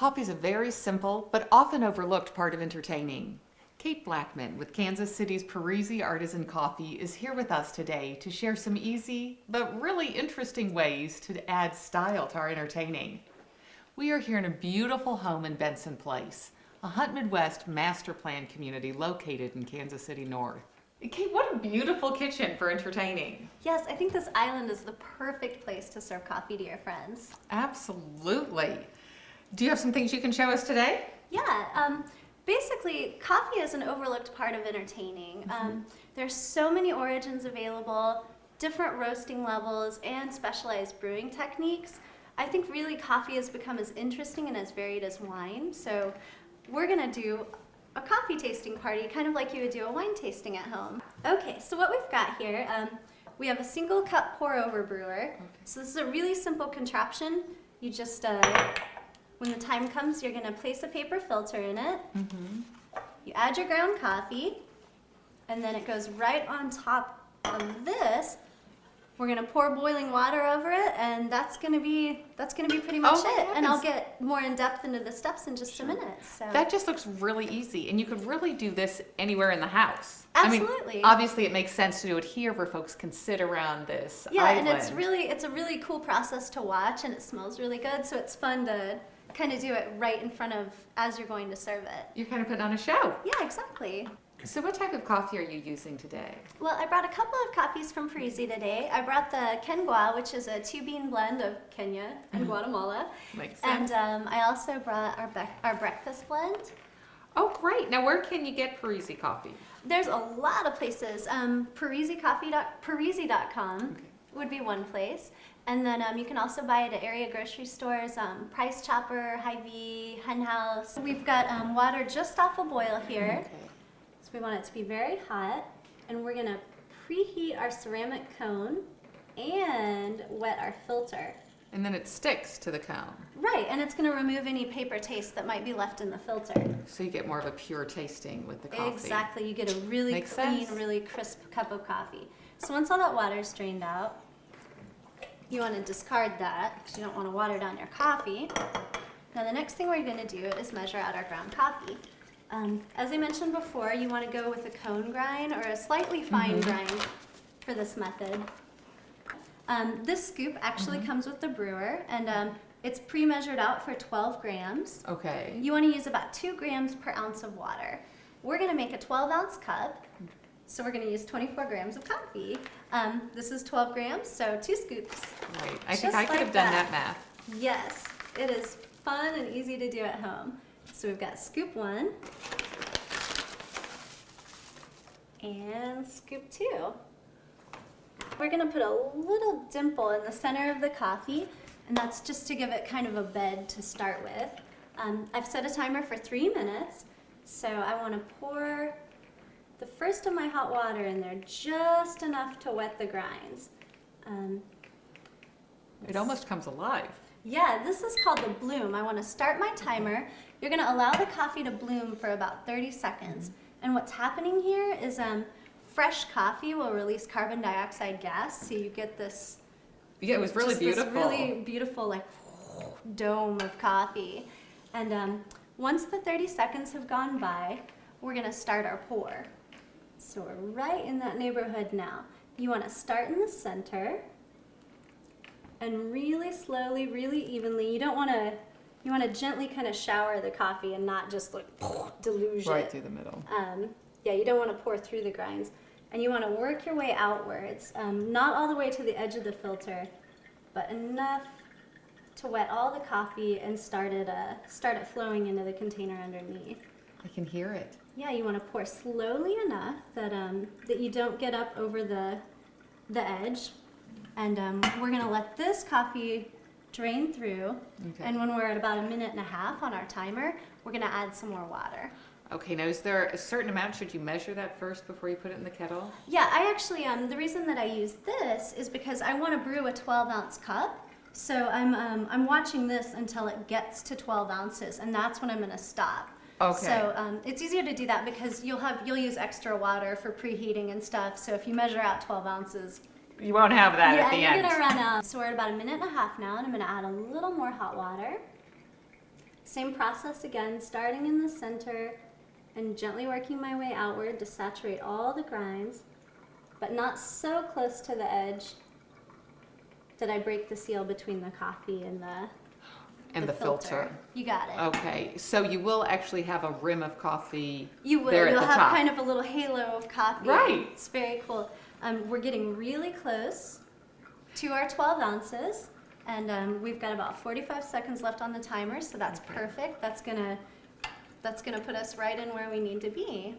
Coffee's a very simple but often overlooked part of entertaining. Kate Blackman with Kansas City's Parisi Artisan Coffee is here with us today to share some easy but really interesting ways to add style to our entertaining. We are here in a beautiful home in Benson Place, a Hunt Midwest master plan community located in Kansas City North. Kate, what a beautiful kitchen for entertaining. Yes, I think this island is the perfect place to serve coffee to your friends. Absolutely. Do you have some things you can show us today? Yeah, basically, coffee is an overlooked part of entertaining. There's so many origins available, different roasting levels, and specialized brewing techniques. I think really coffee has become as interesting and as varied as wine. So we're gonna do a coffee tasting party, kind of like you would do a wine tasting at home. Okay, so what we've got here, we have a single cup pour over brewer. Okay. So this is a really simple contraption. You just, when the time comes, you're gonna place a paper filter in it. You add your ground coffee, and then it goes right on top of this. We're gonna pour boiling water over it, and that's gonna be pretty much it. And I'll get more in depth into the steps in just a minute. So that just looks really easy, and you could really do this anywhere in the house. Absolutely. I mean, obviously, it makes sense to do it here where folks can sit around this island. And it's a really cool process to watch, and it smells really good. So it's fun to kind of do it right in front of as you're going to serve it. You're kind of putting on a show. Yeah, exactly. So what type of coffee are you using today? Well, I brought a couple of coffees from Parisi today. I brought the Kengwa, which is a two-bean blend of Kenya and Guatemala. Makes sense. And I also brought our breakfast blend. Oh, great. Now, where can you get Parisi coffee? There's a lot of places. Parisi.com would be one place. And then you can also buy it at area grocery stores, Price Chopper, Hy-Vee, Hen House. We've got water just off a boil here. Okay. So we want it to be very hot, and we're gonna preheat our ceramic cone and wet our filter. And then it sticks to the cone. Right, and it's gonna remove any paper taste that might be left in the filter. So you get more of a pure tasting with the coffee. Exactly, you get a really clean, really crisp cup of coffee. So once all that water is drained out, you wanna discard that because you don't wanna water down your coffee. Now the next thing we're gonna do is measure out our ground coffee. As I mentioned before, you want to go with a cone grind or a slightly fine grind for this method. This scoop actually comes with the brewer, and it's pre-measured out for 12 grams. Okay. You want to use about 2 grams per ounce of water. We're going to make a 12-ounce cup, so we're going to use 24 grams of coffee. This is 12 grams, so 2 scoops. Right. I think I could have done that math. Yes, it is fun and easy to do at home. So we've got scoop 1 and scoop 2. We're gonna put a little dimple in the center of the coffee, and that's just to give it kind of a bed to start with. I've set a timer for 3 minutes, so I wanna pour the first of my hot water in there, just enough to wet the grinds. It almost comes alive. Yeah, this is called the bloom. I want to start my timer. You're going to allow the coffee to bloom for about 30 seconds. And what's happening here is fresh coffee will release carbon dioxide gas, so you get this. Yeah, it was really beautiful. This really beautiful, like, dome of coffee. And once the 30 seconds have gone by, we're going to start our pour. So we're right in that neighborhood now. You want to start in the center. And really slowly, really evenly. You want to gently kind of shower the coffee and not just like deluge right it. through the middle. Yeah, you don't want to pour through the grinds. And you want to work your way outwards, not all the way to the edge of the filter, but enough to wet all the coffee and start it flowing into the container underneath. I can hear it. Yeah, you want to pour slowly enough that you don't get up over the edge. And we're going to let this coffee drain through. Okay. And when we're at about 1.5 minutes on our timer, we're going to add some more water. Okay, now is there a certain amount? Should you measure that first before you put it in the kettle? Yeah, I actually, the reason that I use this is because I want to brew a 12-ounce cup. So I'm watching this until it gets to 12 ounces, and that's when I'm going to stop. Okay. So it's easier to do that because you'll use extra water for preheating and stuff. So if you measure out 12 ounces, you won't have that at the end. Yeah, you're gonna run out. So we're at about 1.5 minutes now, and I'm gonna add a little more hot water. Same process again, starting in the center and gently working my way outward to saturate all the grinds, but not so close to the edge that I break the seal between the coffee and the filter. You got it. Okay, so you will actually have a rim of coffee You will. there at You'll the have top. kind of a little halo of coffee. Right. It's very cool. We're getting really close to our 12 ounces, and we've got about 45 seconds left on the timer, so that's perfect. That's gonna put us right in where we need to be.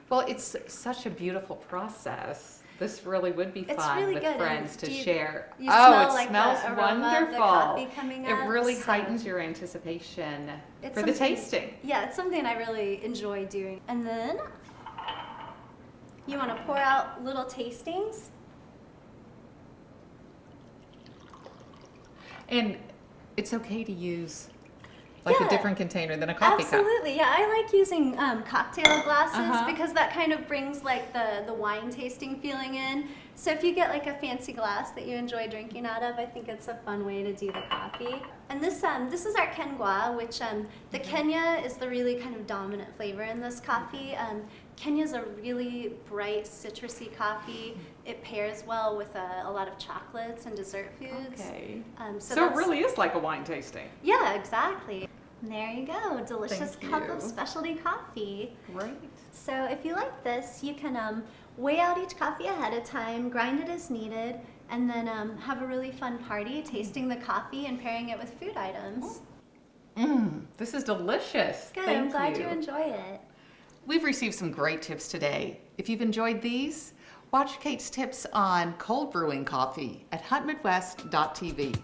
Well, it's such a beautiful process. This really would be It's fun really with good. friends to share. You Oh, smell it like smells the aroma wonderful. of the coffee coming It up, really so- heightens your anticipation It's for the something- tasting. Yeah, it's something I really enjoy doing. And then you want to pour out little tastings. And it's okay to use like Yeah. a different container than a coffee cup. Absolutely, yeah. I like using cocktail glasses Uh-huh. because that kind of brings like the wine tasting feeling in. So if you get like a fancy glass that you enjoy drinking out of, I think it's a fun way to do the coffee. And this is our Kengwa, which the Kenya is the really kind of dominant flavor in this coffee. Kenya is a really bright citrusy coffee. It pairs well with a lot of chocolates and dessert foods. Okay. So So it that's- really is like a wine tasting. Yeah, exactly. There you go, delicious Thank cup you. of specialty coffee. Great. So if you like this, you can weigh out each coffee ahead of time, grind it as needed, and then have a really fun party tasting the coffee and pairing it with food items. This is delicious. Good, Thank I'm glad you enjoy it. We've received some great tips today. If you've enjoyed these, watch Kate's tips on cold brewing coffee at huntmidwest.tv.